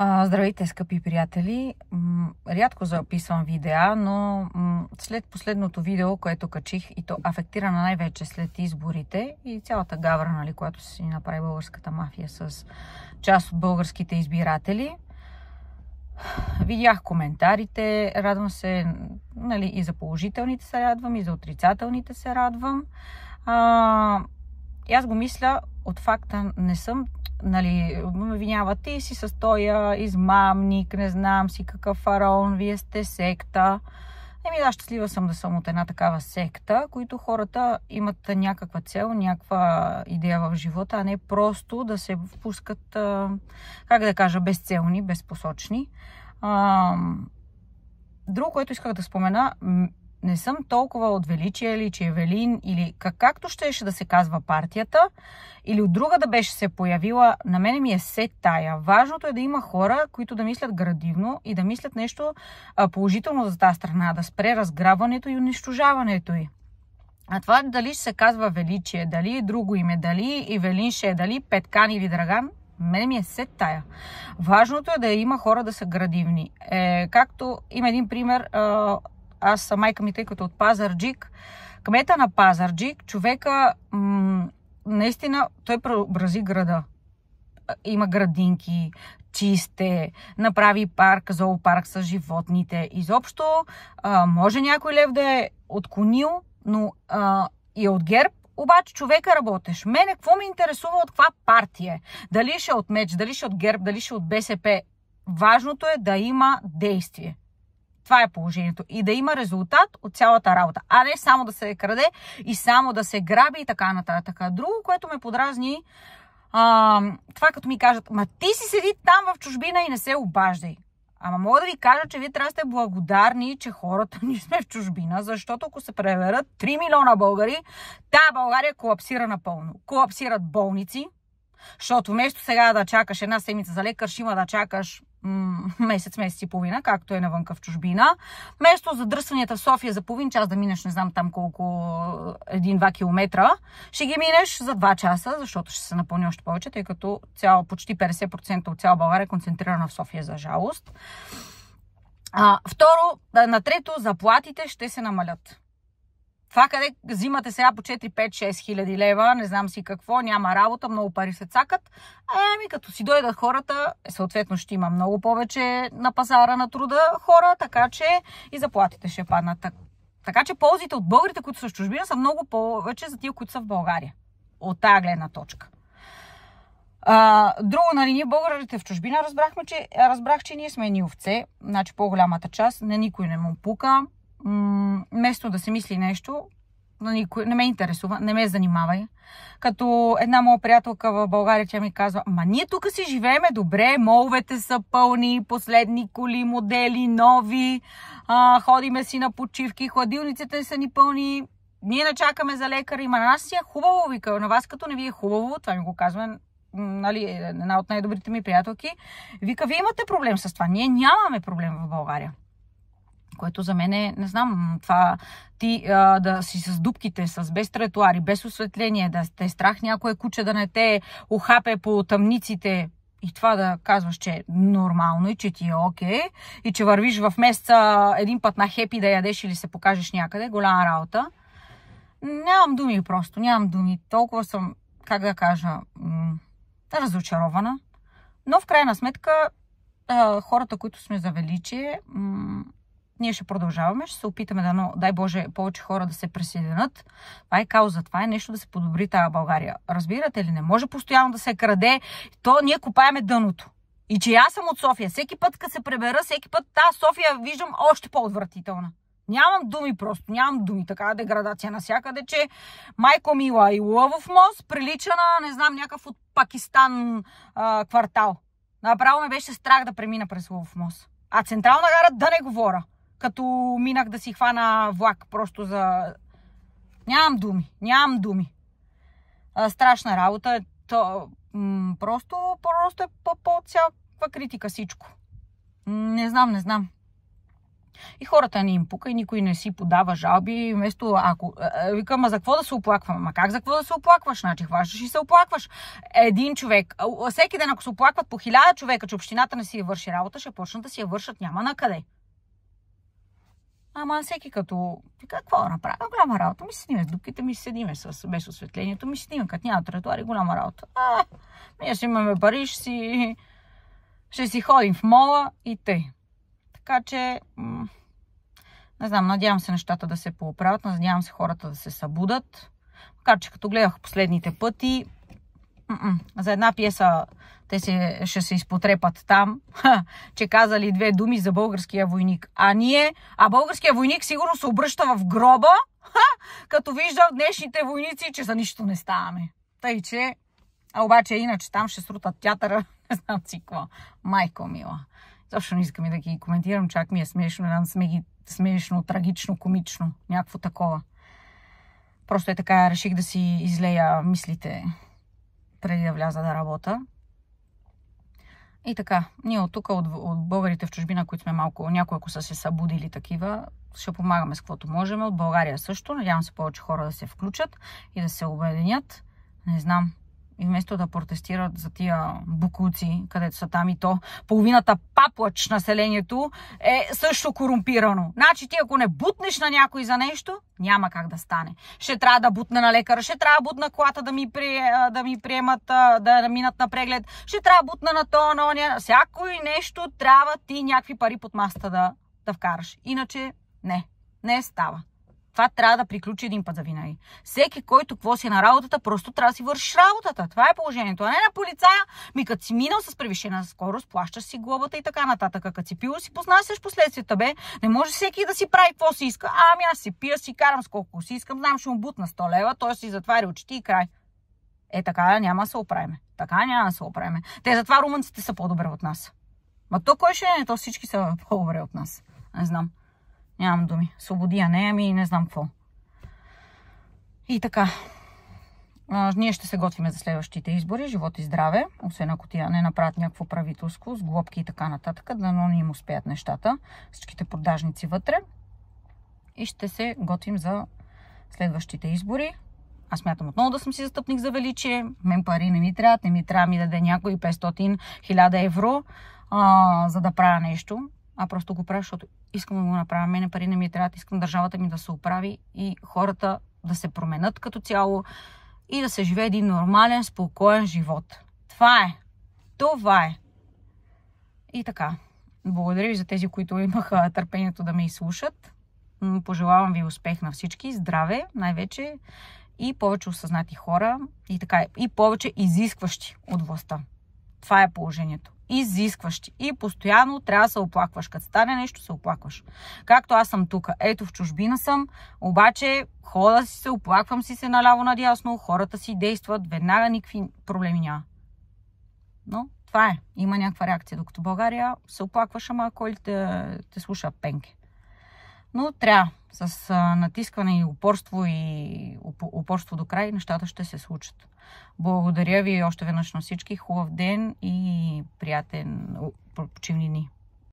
Здравейте, скъпи приятели! Рядко записвам видеа, но след последното видео, което качих, и то афектирана най-вече след изборите и цялата гавра, нали, която си направи българската мафия с част от българските избиратели, видях коментарите, радвам се, нали, и за положителните се радвам, и за отрицателните се радвам. И аз го мисля от факта, не съм, нали, ме обвиняват, ти си с тоя измамник, не знам си какъв фараон, вие сте секта. Да, щастлива съм да съм от една такава секта, които хората имат някаква цел, някаква идея в живота, а не просто да се впускат, как да кажа, безцелни, безпосочни. Друго, което исках да спомена, не съм толкова от Величие или че Евелин, или както щеше да се казва партията, или от друга да беше се появила, на мене ми е се тая. Важното е да има хора, които да мислят градивно и да мислят нещо положително за тази страна, да спре разграбването и унищожаването й. А това дали ще се казва Величие, дали е друго име, дали Евелин ще е, дали Петкан или Драган, мене ми е се тая. Важното е да има хора да са градивни. Както има един пример, аз майка ми, тъй като от Пазарджик, кмета на Пазарджик, човека, наистина, той преобрази града. Има градинки, чисте, направи парк, зоопарк с животните. Изобщо, може някой лев да е отклонил, но и от ГЕРБ, обаче човека работеш. Мене, какво ме интересува от каква партия? Дали ще от МЕЧ, дали ще от ГЕРБ, дали ще от БСП? Важното е да има действие. Това е положението. И да има резултат от цялата работа. А не само да се краде и само да се граби и така нататък. Друго, което ме подразни, това като ми кажат, ма ти си седи там в чужбина и не се обаждай. Ама мога да ви кажа, че вие трябва да сте благодарни, че хората ни сме в чужбина, защото ако се преверят 3 милиона българи, България колапсира напълно. Колапсират болници, защото вместо сега да чакаш една седмица за лекар, ще има да чакаш месец и половина, както е навънка в чужбина. Вместо задръстванията в София за половин час да минеш, не знам там колко, 1-2 километра, ще ги минеш за 2 часа, защото ще се напълни още повече, тъй като почти 50% от цяла България е концентрирана в София, за жалост. Второ, на трето, заплатите ще се намалят. Това къде взимате сега по 4, 5, 6 хиляди лева, не знам си какво, няма работа, много пари се цакат. Като си дойдат хората, съответно ще има много повече на пазара на труда хора, така че и заплатите ще паднат. Така че ползите от българите, които са в чужбина, са много повече за тия, които са в България. От тази гледна точка. Друго, нали, ние българите в чужбина разбрах, че ние сме едни овце, значи по-голямата част, никой не му пука. Вместо да се мисли нещо, не ме интересува, не ме занимавай. Като една моя приятелка в България, тя ми казва, ма ние тук си живееме добре, моловете са пълни, последни коли, модели, нови, ходиме си на почивки, хладилниците са ни пълни, ние не чакаме за лекар, има на нас си е хубаво, вика, на вас като не ви е хубаво, това ми го казва, нали, една от най-добрите ми приятелки, вика, вие имате проблем с това, ние нямаме проблем в България. Което за мен е, не знам, това ти да си с дупките, без тротуари, без осветление, да те страх някое куче да не те ухапе по тъмниците и това да казваш, че е нормално и че ти е окей, и че вървиш в месеца един път на хепи да ядеш или се покажеш някъде, голяма работа. Нямам думи просто, нямам думи. Толкова съм, как да кажа, разочарована. Но в крайна сметка хората, които сме за величие, ние ще продължаваме, ще се опитаме да, дай Боже, повече хора да се присъединят. Това е кауза, това е нещо да се подобри тази България. Разбирате ли, не може постоянно да се краде, то ние копаеме дъното. И че аз съм от София, всеки път, като се пребера, всеки път тази София виждам още по-отвратителна. Нямам думи просто, нямам думи, така деградация навсякъде, че майко мила и Лъвов мост прилича на, не знам, някакъв от Пакистан квартал. Направо ме беше страх да премина през Лъвов мост. А Централна гара да не говоря. Като минах да си хвана влак, просто за... Нямам думи. Страшна работа. Просто е по-цялаква критика всичко. Не знам. И хората не им пука и никой не си подава жалби. Вместо викам, за какво да се оплаквам? Ма как за какво да се оплакваш? Значи хващаш и се оплакваш. Един човек. Всеки ден, ако се оплакват по 1000 човека, че общината не си я върши работа, ще почнат да си я вършат, няма на къде. Ама всеки като... Какво да направя? Голяма работа. Ми седиме с дупките, ми седиме без осветлението, ми седиме, като няма тротуари, голяма работа. Ние ще имаме пари, ще си ходим в мола и тъй. Така че, не знам, надявам се нещата да се поправят, надявам се хората да се събудат. Макар че като гледах последните пъти, за една пиеса те ще се изпотрепат там, че казали 2 думи за българския войник. А българския войник сигурно се обръща в гроба, като вижда днешните войници, че за нищо не ставаме. Тъй, че... обаче иначе там ще срутат театъра, не знам си какво. Майко мила. Защо не искам и да ги коментирам, чак ми е смешно, не знам, смешно, трагично, комично, някакво такова. Просто така реших да си излея мислите преди да вляза да работя. И така, ние от тук, от българите в чужбина, които сме малко, някои ако са се събудили такива, ще помагаме с каквото можем. От България също. Надявам се повече хора да се включат и да се обединят. Не знам. И вместо да протестират за тия букуци, където са там и то, половината паплач населението е също корумпирано. Значи ти ако не бутнеш на някой за нещо, няма как да стане. Ще трябва да бутна на лекара, ще трябва да бутна колата да ми приемат, да минат на преглед, ще трябва да бутна на то, на оня. Всяко и нещо трябва ти някакви пари под масата да вкараш. Иначе не става. Това трябва да приключи един път за винаги. Всеки, който какво си е на работата, просто трябва да си вършиш работата. Това е положението. А не на полицая, като си минал с превишена скорост, плащаш си глобата и така нататък. Като си пил, си познасяш последствията, бе. Не може всеки да си прави какво си иска. Аз си пия, си карам с колко си искам, знам, ще му бутна 100 лева, той си затваря очите и край. Така няма да се оправиме. Така няма да се оправиме. Те затова румънците са по-добре от нас. Ма то кой ще е? То всички са по-добре от нас. Не знам. Нямам думи. Свободия не, не знам какво. И така. Ние ще се готвиме за следващите избори. Живот и здраве. Освен ако тия не направят някакво правителство с глобки и така нататък. Да не им успеят нещата. Всичките продажници вътре. И ще се готвим за следващите избори. Аз смятам отново да съм си застъпник за величие. Мен пари не ми трябва. Не ми трябва ми даде някой 500-1000 евро, за да правя нещо. Просто го правя, защото искам да го направя. Мене пари не ми трябва, искам държавата ми да се оправи и хората да се променят като цяло и да се живее един нормален, спокоен живот. Това е. И така. Благодаря ви за тези, които имаха търпението да ме изслушат. Пожелавам ви успех на всички, здраве най-вече и повече осъзнати хора и повече изискващи от властта. Това е положението. Изискващи. И постоянно трябва да се оплакваш. Като стане нещо, се оплакваш. Както аз съм тук. Ето в чужбина съм, обаче хода си се, оплаквам си се наляво надясно, хората си действат, веднага никакви проблеми няма. Но това е. Има някаква реакция. Докато в България се оплакваш, ама кой ли те слуша пенке. Но трябва. С натискане и упорство до край, нещата ще се случат. Благодаря ви още веднъж на всички. Хубав ден и приятен почивни дни.